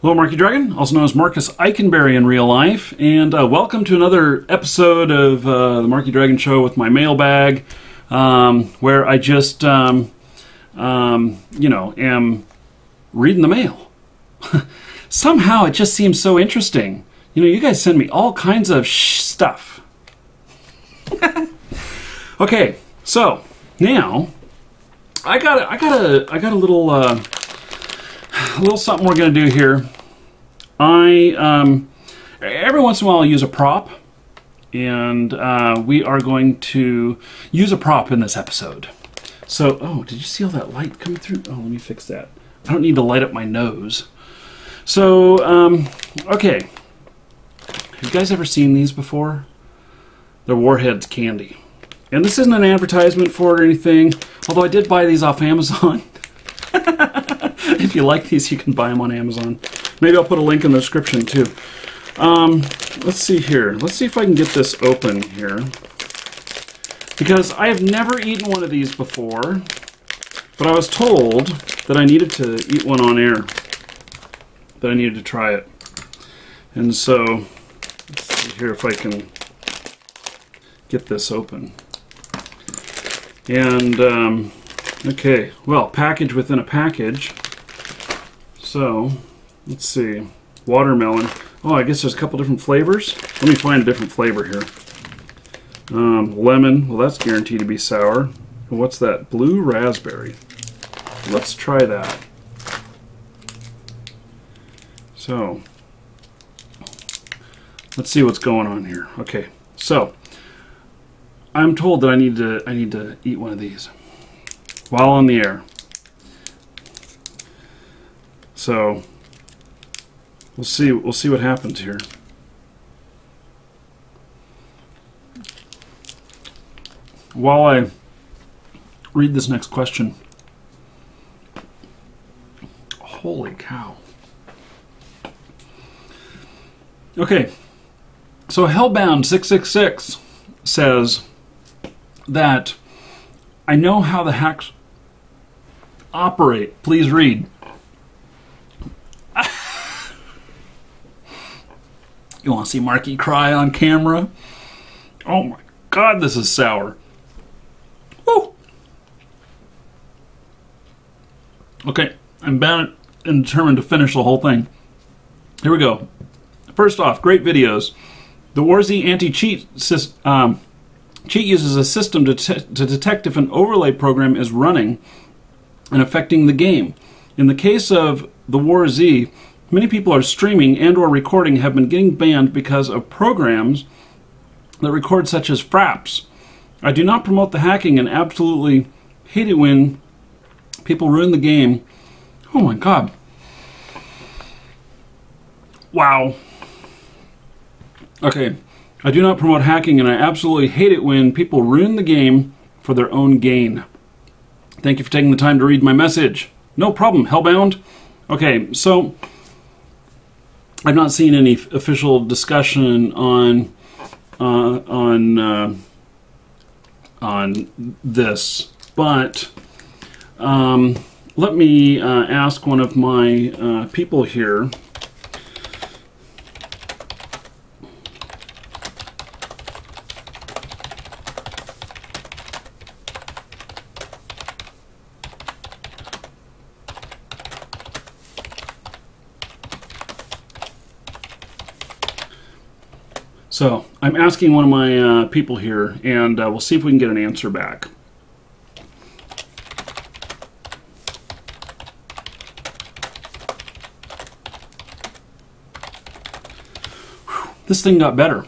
Hello, Markee Dragon, also known as Marcus Eikenberry in real life, and welcome to another episode of the Markee Dragon Show with my mailbag, where I just, am reading the mail. Somehow it just seems so interesting. You know, you guys send me all kinds of stuff. Okay, so now I got a little something we're gonna do here. Every once in a while I use a prop, and we are going to use a prop in this episode. So, oh, did you see all that light coming through? Oh, let me fix that. I don't need to light up my nose. So, okay. Have you guys ever seen these before? They're Warheads candy. And this isn't an advertisement for it or anything, although I did buy these off Amazon. If you like these, you can buy them on Amazon. Maybe I'll put a link in the description too. Let's see here. Let's see if I can get this open here. Because I have never eaten one of these before, but I was told that I needed to eat one on air. That I needed to try it. And so, let's see here if I can get this open. And, okay, well, package within a package. So, let's see. Watermelon. Oh, I guess there's a couple different flavors. Let me find a different flavor here. Lemon. Well, that's guaranteed to be sour. And what's that? Blue raspberry. Let's try that. So, let's see what's going on here. Okay, so I'm told that I need to eat one of these while on the air. So we'll see what happens here. While I read this next question. Holy cow. Okay. So Hellbound666 says that I know how the hacks operate. Please read. You want to see Markee cry on camera? Oh my God, this is sour. Woo! Okay, I'm bound and determined to finish the whole thing. Here we go. First off, great videos. The WarZ anti-cheat cheat uses a system to detect if an overlay program is running and affecting the game. In the case of the WarZ, many people are streaming and or recording have been getting banned because of programs that record such as fraps. I do not promote the hacking and absolutely hate it when people ruin the game. Oh my God. Wow. Okay. I do not promote hacking and I absolutely hate it when people ruin the game for their own gain. Thank you for taking the time to read my message. No problem, Hellbound. Okay, so I've not seen any official discussion on this, but let me ask one of my people here. So, I'm asking one of my people here, and we'll see if we can get an answer back. Whew, this thing got better.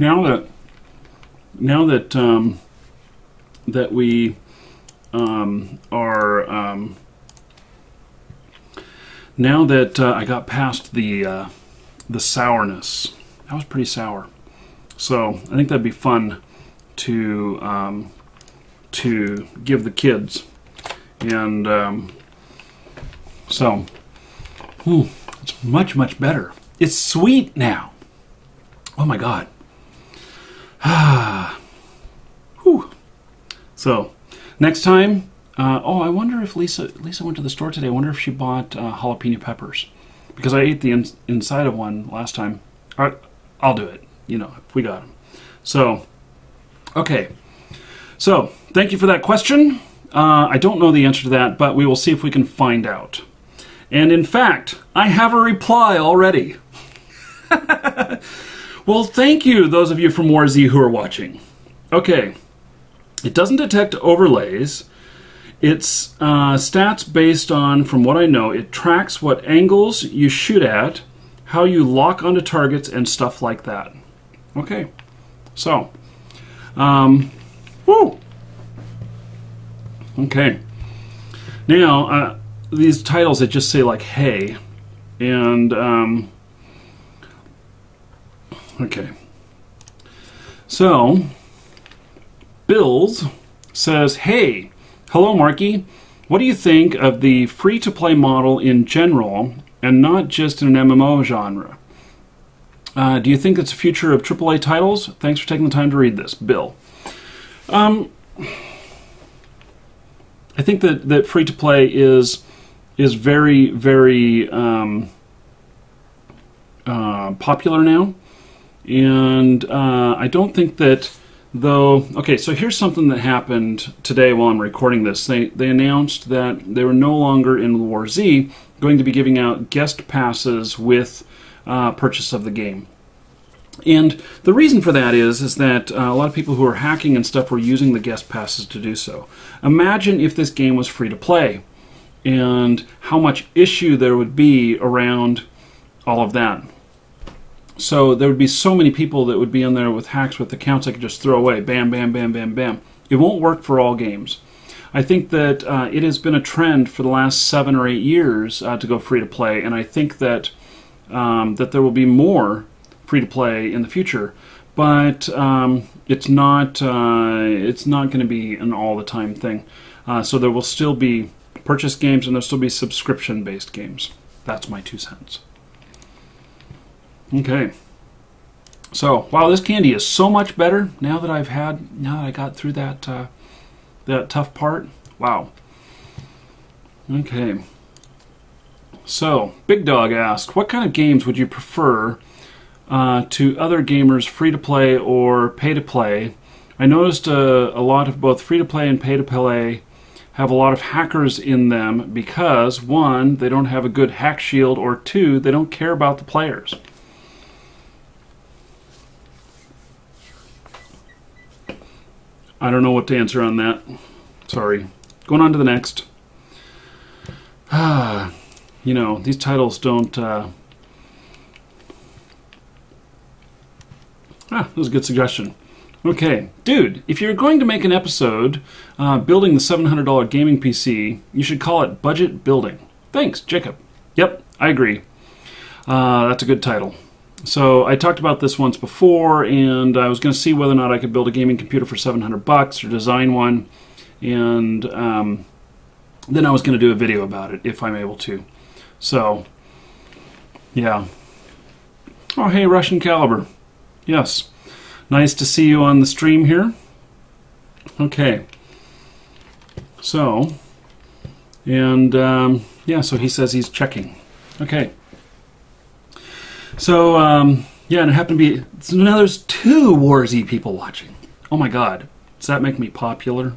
Now that we now that I got past the sourness. That was pretty sour. So I think that'd be fun to give the kids. And so it's much better. It's sweet now. Oh my God. Whew. So next time Oh, I wonder if Lisa went to the store today. I wonder if she bought jalapeno peppers, because I ate the inside of one last time. All right, I'll do it. You know, if we got them. So, okay. So, thank you for that question. I don't know the answer to that, but we will see if we can find out. And in fact, I have a reply already. Well, thank you, those of you from WarZ who are watching. Okay. It doesn't detect overlays. It's stats based on, from what I know, it tracks what angles you shoot at, how you lock onto targets, and stuff like that. Okay. So, woo! Okay. Now, these titles that just say like, hey, and, okay. So, Bills says, hey, hello Markee, what do you think of the free-to-play model in general and not just in an MMO genre? Do you think it's the future of AAA titles? Thanks for taking the time to read this, Bill. I think that free-to-play is very, very popular now. And I don't think that, though... Okay, so here's something that happened today while I'm recording this. They announced that they were no longer in WarZ going to be giving out guest passes with purchase of the game. And the reason for that is that a lot of people who are hacking and stuff were using the guest passes to do so. Imagine if this game was free to play and how much issue there would be around all of that. So there would be so many people that would be in there with hacks with accounts I could just throw away. Bam, bam, bam, bam, bam. It won't work for all games. I think that it has been a trend for the last 7 or 8 years to go free to play, and I think that that there will be more free to play in the future, but it's not going to be an all the time thing. So there will still be purchase games and there'll still be subscription based games. That's my 2 cents. Okay. So wow, this candy is so much better now that I got through that that tough part. Wow. Okay. So Big Dog asked, what kind of games would you prefer to other gamers, free-to-play or pay-to-play? I noticed a lot of both free-to-play and pay-to-play have a lot of hackers in them because, 1, they don't have a good hack shield, or 2, they don't care about the players. I don't know what to answer on that. Sorry. Going on to the next. You know, these titles don't... that was a good suggestion. Okay, dude, if you're going to make an episode building the $700 gaming PC, you should call it Budget Building. Thanks, Jacob. Yep, I agree. That's a good title. So I talked about this once before, and I was going to see whether or not I could build a gaming computer for $700 or design one, and then I was going to do a video about it if I'm able to. So, yeah. Oh, hey, Russian Caliber. Yes. Nice to see you on the stream here. Okay. So, and yeah, so he says he's checking. Okay. So, yeah, and it happened to be, so now there's 2 WarZ people watching. Oh my god. Does that make me popular?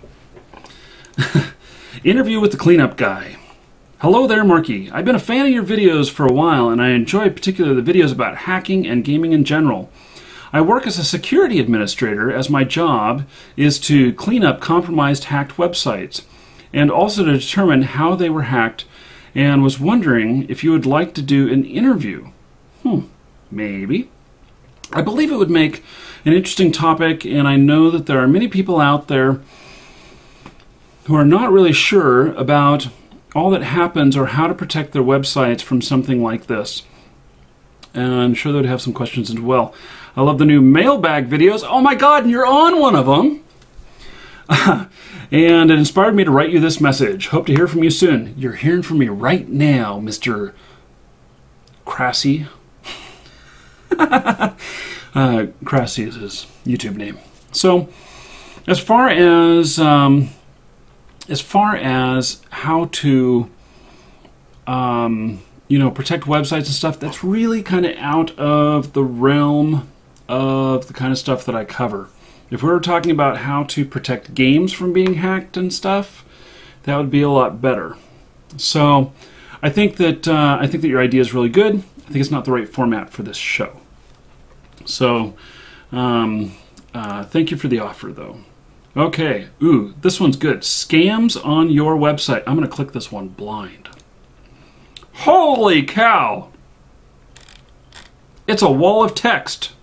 Interview with the cleanup guy. Hello there, Markee. I've been a fan of your videos for a while, and I enjoy particularly the videos about hacking and gaming in general. I work as a security administrator, as my job is to clean up compromised hacked websites and also to determine how they were hacked, and was wondering if you would like to do an interview. Maybe. I believe it would make an interesting topic, and I know that there are many people out there who are not really sure about all that happens or how to protect their websites from something like this. And I'm sure they would have some questions as well. I love the new mailbag videos. Oh my god, and you're on one of them! And it inspired me to write you this message. Hope to hear from you soon. You're hearing from me right now, Mr. Crassy. Crassy is his YouTube name. So, as far as as far as how to protect websites and stuff, that's really kind of out of the realm of the kind of stuff that I cover. If we were talking about how to protect games from being hacked and stuff, that would be a lot better. So I think that your idea is really good. I think it's not the right format for this show. So thank you for the offer, though. Okay, ooh, this one's good. Scams on your website. I'm going to click this one blind. Holy cow! It's a wall of text.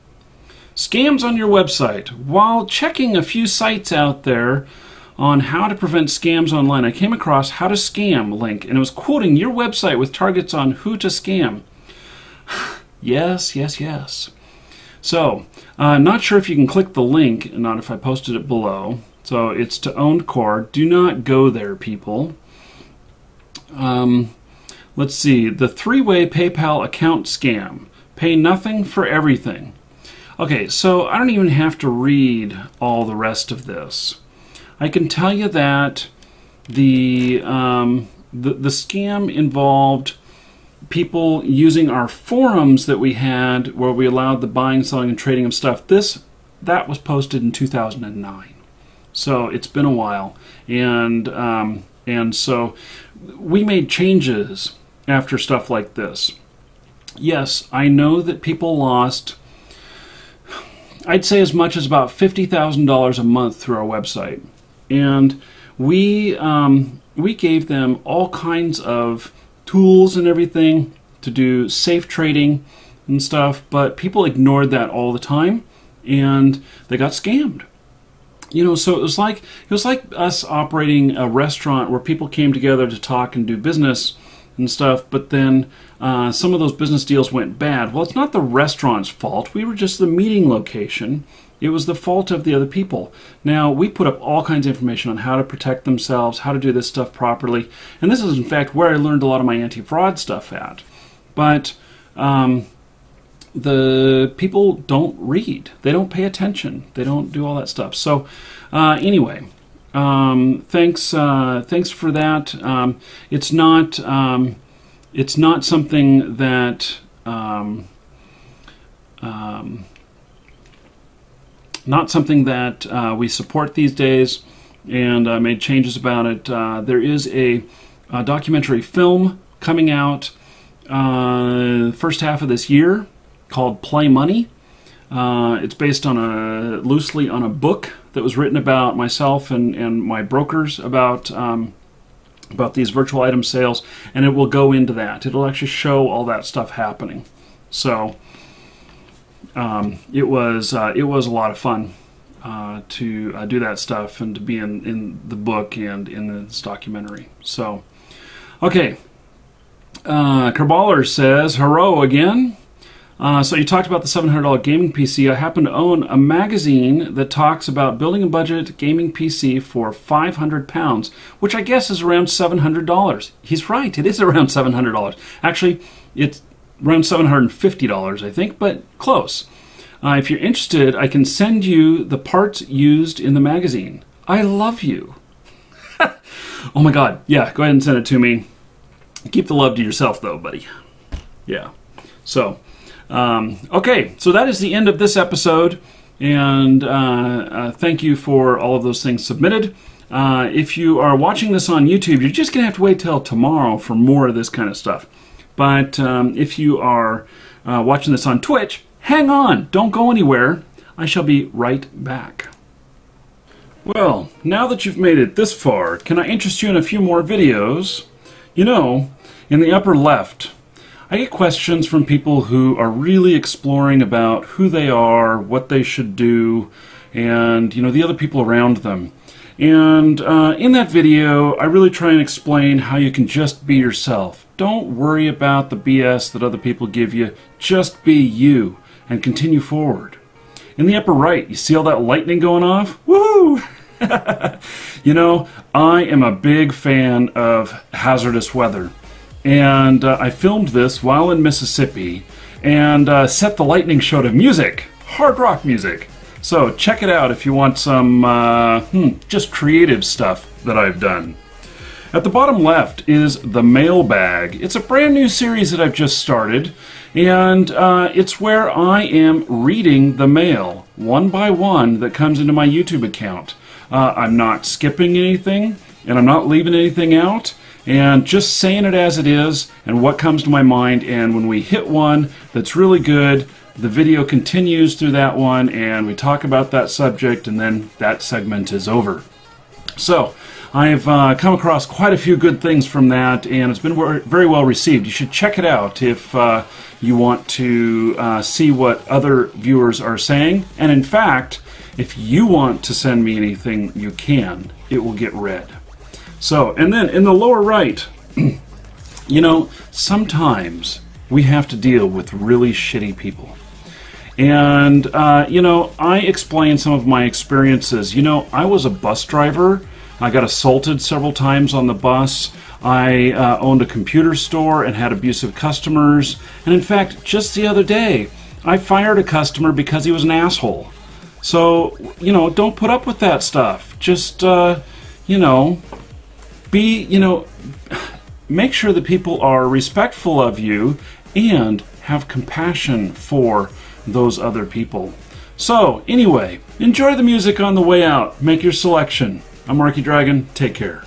Scams on your website. While checking a few sites out there on how to prevent scams online, I came across How to Scam link, and it was quoting your website with targets on who to scam. Yes, yes, yes. So, not sure if you can click the link, not if I posted it below. So it's to Owned Core. Do not go there, people. Let's see. The 3-way PayPal account scam. Pay nothing for everything. Okay, so I don't even have to read all the rest of this. I can tell you that the scam involved people using our forums that we had, where we allowed the buying, selling, and trading of stuff. That was posted in 2009, so it's been a while, and so we made changes after stuff like this. Yes, I know that people lost, I'd say, as much as about $50,000 a month through our website, and we gave them all kinds of tools and everything to do safe trading and stuff, but people ignored that all the time, and they got scammed. So it was like us operating a restaurant where people came together to talk and do business and stuff, but then some of those business deals went bad. Well, it's not the restaurant's fault. We were just the meeting location. It was the fault of the other people. Now, we put up all kinds of information on how to protect themselves, how to do this stuff properly, and this is, in fact, where I learned a lot of my anti-fraud stuff at. But the people don't read. They don't pay attention. They don't do all that stuff. So, anyway, thanks for that. It's not something that we support these days, and I made changes about it. There is a documentary film coming out first half of this year called Play Money. It's based on loosely on a book that was written about myself and my brokers about these virtual item sales, and it will go into that. It'll actually show all that stuff happening. So it was a lot of fun to do that stuff and to be in the book and in this documentary. So, okay. Kerballer says, hello again. So you talked about the $700 gaming PC. I happen to own a magazine that talks about building a budget gaming PC for £500, which I guess is around $700. He's right, it is around $700. Actually, it's around $750, I think, but close. If you're interested, I can send you the parts used in the magazine. I love you. Oh my God, yeah, go ahead and send it to me. Keep the love to yourself, though, buddy. Yeah, so... okay, so that is the end of this episode, and thank you for all of those things submitted. If you are watching this on YouTube, you're just going to have to wait till tomorrow for more of this kind of stuff. But if you are watching this on Twitch, hang on, don't go anywhere. I shall be right back. Well, now that you've made it this far, can I interest you in a few more videos? You know, in the upper left, I get questions from people who are really exploring about who they are, what they should do, and, the other people around them. And in that video, I really try and explain how you can just be yourself. Don't worry about the BS that other people give you. Just be you and continue forward. In the upper right, you see all that lightning going off? Woohoo! I am a big fan of hazardous weather. And I filmed this while in Mississippi and set the lightning show to music, hard rock music. So check it out if you want some just creative stuff that I've done. At the bottom left is the mailbag. It's a brand new series that I've just started, and it's where I am reading the mail one by one that comes into my YouTube account. I'm not skipping anything, and I'm not leaving anything out, and just saying it as it is and what comes to my mind. And when we hit one that's really good, the video continues through that one, and we talk about that subject, and then that segment is over. So I've come across quite a few good things from that, and it's been very well received. You should check it out if you want to see what other viewers are saying. And in fact, if you want to send me anything, you can. It will get read. So, and then in the lower right, you know, sometimes we have to deal with really shitty people. And, you know, I explain some of my experiences. You know, I was a bus driver. I got assaulted several times on the bus. I owned a computer store and had abusive customers. And in fact, just the other day, I fired a customer because he was an asshole. So, you know, don't put up with that stuff. Just, you know, make sure that people are respectful of you and have compassion for those other people. So, anyway, enjoy the music on the way out. Make your selection. I'm Markee Dragon. Take care.